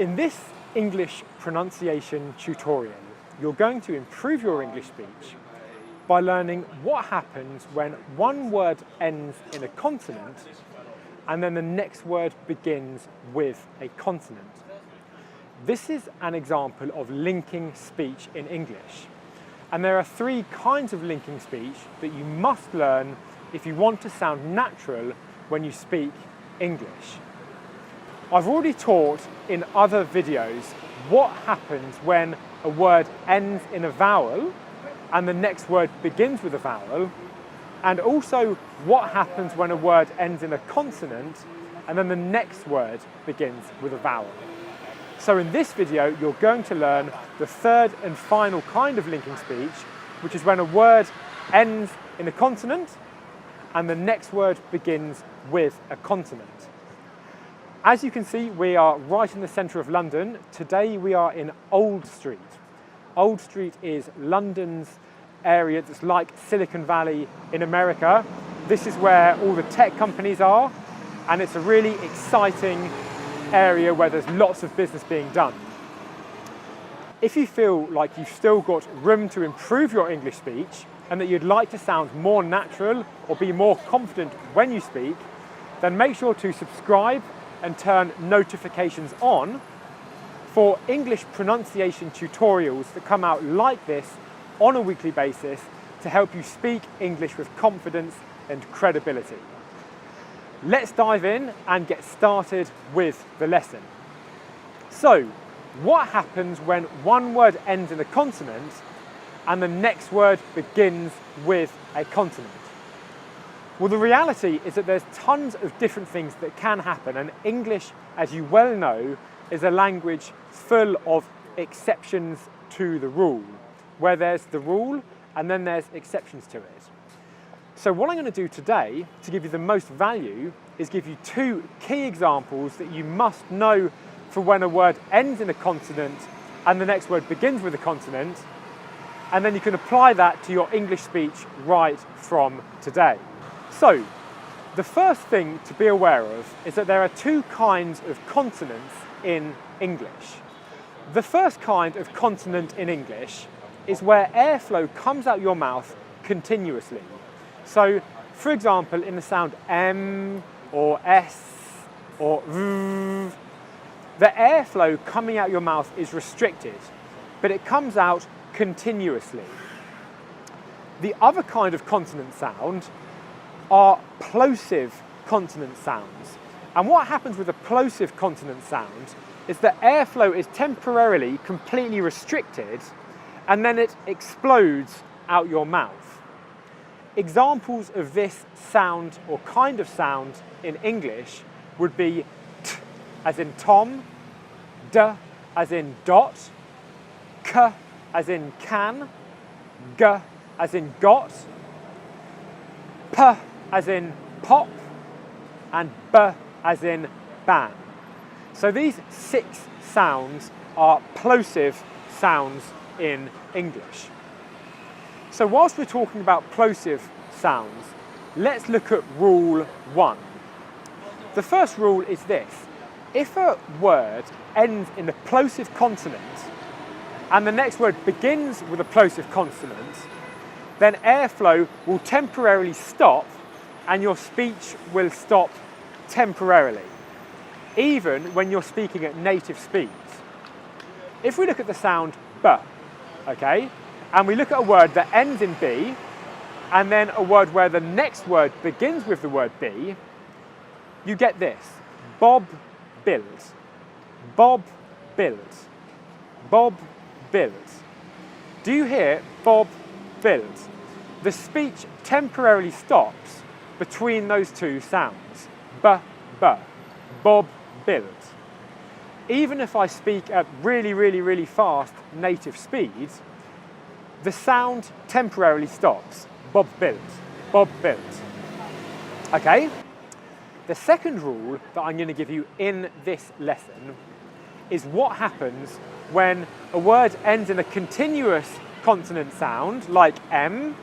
In this English pronunciation tutorial, you're going to improve your English speech by learning what happens when one word ends in a consonant and then the next word begins with a consonant. This is an example of linking speech in English. And there are three kinds of linking speech that you must learn if you want to sound natural when you speak English. I've already taught in other videos what happens when a word ends in a vowel and the next word begins with a vowel, and also what happens when a word ends in a consonant and then the next word begins with a vowel. So in this video, you're going to learn the third and final kind of linking speech, which is when a word ends in a consonant and the next word begins with a consonant. As you can see, we are right in the centre of London. Today we are in Old Street. Old Street is London's area that's like Silicon Valley in America. This is where all the tech companies are, and it's a really exciting area where there's lots of business being done. If you feel like you've still got room to improve your English speech and that you'd like to sound more natural or be more confident when you speak, then make sure to subscribe and turn notifications on for English pronunciation tutorials that come out like this on a weekly basis to help you speak English with confidence and credibility. Let's dive in and get started with the lesson. So, what happens when one word ends in a consonant and the next word begins with a consonant? Well, the reality is that there's tons of different things that can happen, and English, as you well know, is a language full of exceptions to the rule, where there's the rule and then there's exceptions to it. So what I'm going to do today to give you the most value is give you two key examples that you must know for when a word ends in a consonant and the next word begins with a consonant, and then you can apply that to your English speech right from today. So, the first thing to be aware of is that there are two kinds of consonants in English. The first kind of consonant in English is where airflow comes out your mouth continuously. So, for example, in the sound M or S or V, the airflow coming out your mouth is restricted, but it comes out continuously. The other kind of consonant sound are plosive consonant sounds. And what happens with a plosive consonant sound is that airflow is temporarily completely restricted and then it explodes out your mouth. Examples of this sound or kind of sound in English would be T as in Tom, D as in dot, K as in can, G as in got, P as in pop, and B as in ban. So these 6 sounds are plosive sounds in English. So whilst we're talking about plosive sounds, let's look at rule 1. The first rule is this: if a word ends in a plosive consonant and the next word begins with a plosive consonant, then airflow will temporarily stop and your speech will stop temporarily, even when you're speaking at native speeds. If we look at the sound B, okay, and we look at a word that ends in B, and then a word where the next word begins with the word B, you get this: Bob built, Bob built, Bob built. Do you hear Bob built? The speech temporarily stops between those two sounds, B, B, Bob built. Even if I speak at really fast native speeds, the sound temporarily stops. Bob built, Bob built. Okay? The second rule that I'm going to give you in this lesson is what happens when a word ends in a continuous consonant sound, like M,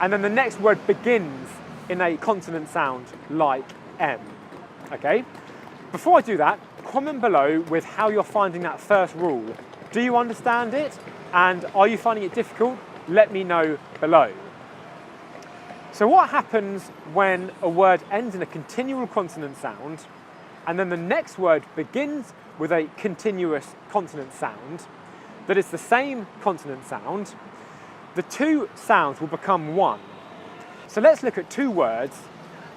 and then the next word begins in a consonant sound like M. Okay? Before I do that, comment below with how you're finding that first rule. Do you understand it? And are you finding it difficult? Let me know below. So what happens when a word ends in a continual consonant sound and then the next word begins with a continuous consonant sound that is the same consonant sound? The two sounds will become one. So let's look at two words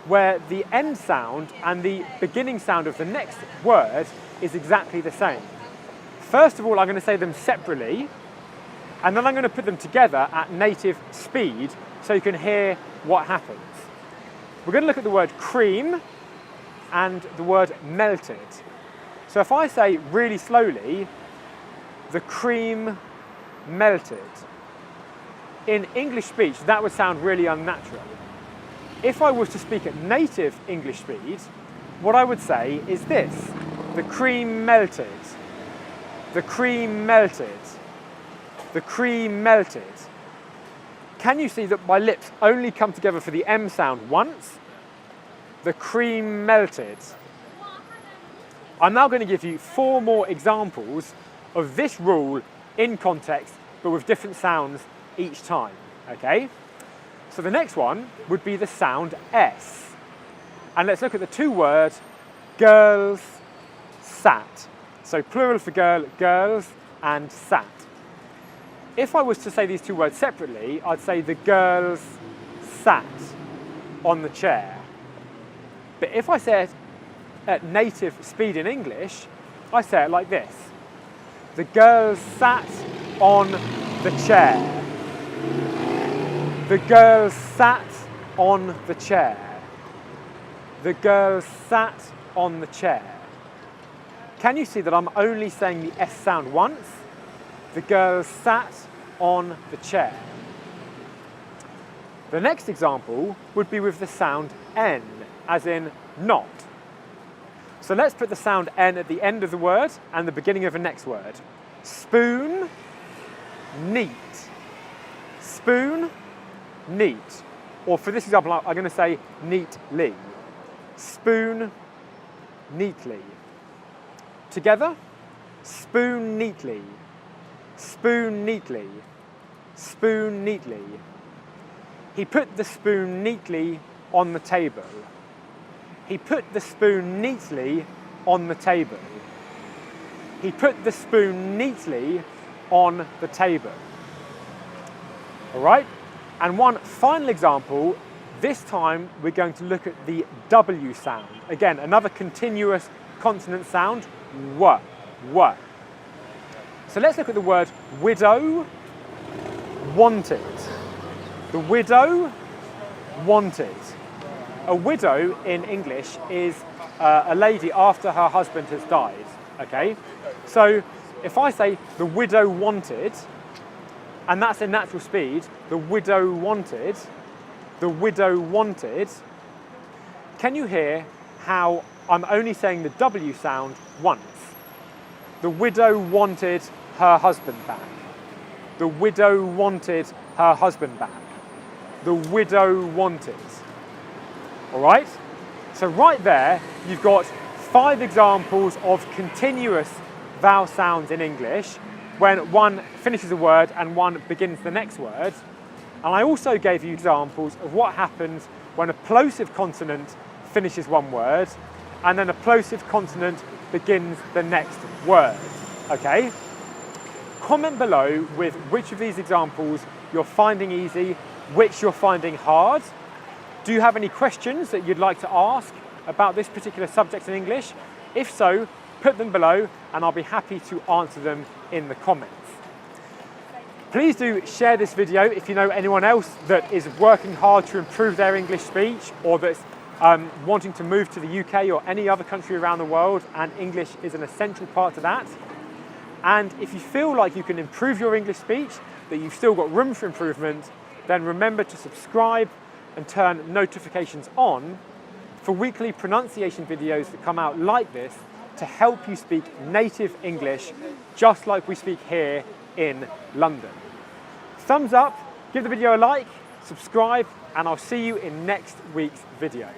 where the end sound and the beginning sound of the next word is exactly the same. First of all, I'm going to say them separately, and then I'm going to put them together at native speed so you can hear what happens. We're going to look at the word cream and the word melted. So if I say really slowly, the cream melted. In English speech, that would sound really unnatural. If I was to speak at native English speed, what I would say is this: the cream melted, the cream melted, the cream melted. Can you see that my lips only come together for the M sound once? The cream melted. I'm now going to give you 4 more examples of this rule in context, but with different sounds each time, okay? So the next one would be the sound S. And let's look at the two words, girls, sat. So plural for girl, girls, and sat. If I was to say these two words separately, I'd say the girls sat on the chair. But if I say it at native speed in English, I say it like this: the girls sat on the chair. The girls sat on the chair. The girls sat on the chair. Can you see that I'm only saying the S sound once? The girls sat on the chair. The next example would be with the sound N, as in not. So let's put the sound N at the end of the word and the beginning of the next word. Spoon, neat. Spoon, neat. Or for this example, I'm going to say neatly. Spoon, neatly. Together, spoon neatly. Spoon neatly. Spoon neatly. He put the spoon neatly on the table. He put the spoon neatly on the table. He put the spoon neatly on the table. All right? And one final example, this time we're going to look at the W sound. Again, another continuous consonant sound, w, w. So let's look at the word widow, wanted. The widow, wanted. A widow in English is a lady after her husband has died, okay? So if I say the widow wanted, and that's in natural speed, the widow wanted, the widow wanted, can you hear how I'm only saying the W sound once? The widow wanted her husband back. The widow wanted her husband back. The widow wanted. All right? So right there, you've got 5 examples of continuous vowel sounds in English when one finishes a word and one begins the next word. And I also gave you examples of what happens when a plosive consonant finishes one word and then a plosive consonant begins the next word, okay? Comment below with which of these examples you're finding easy, which you're finding hard. Do you have any questions that you'd like to ask about this particular subject in English? If so, put them below and I'll be happy to answer them in the comments. Please do share this video if you know anyone else that is working hard to improve their English speech or that's wanting to move to the UK or any other country around the world, and English is an essential part of that. And if you feel like you can improve your English speech, that you've still got room for improvement, then remember to subscribe and turn notifications on for weekly pronunciation videos that come out like this to help you speak native English just like we speak here in London. Thumbs up, give the video a like, subscribe, and I'll see you in next week's video.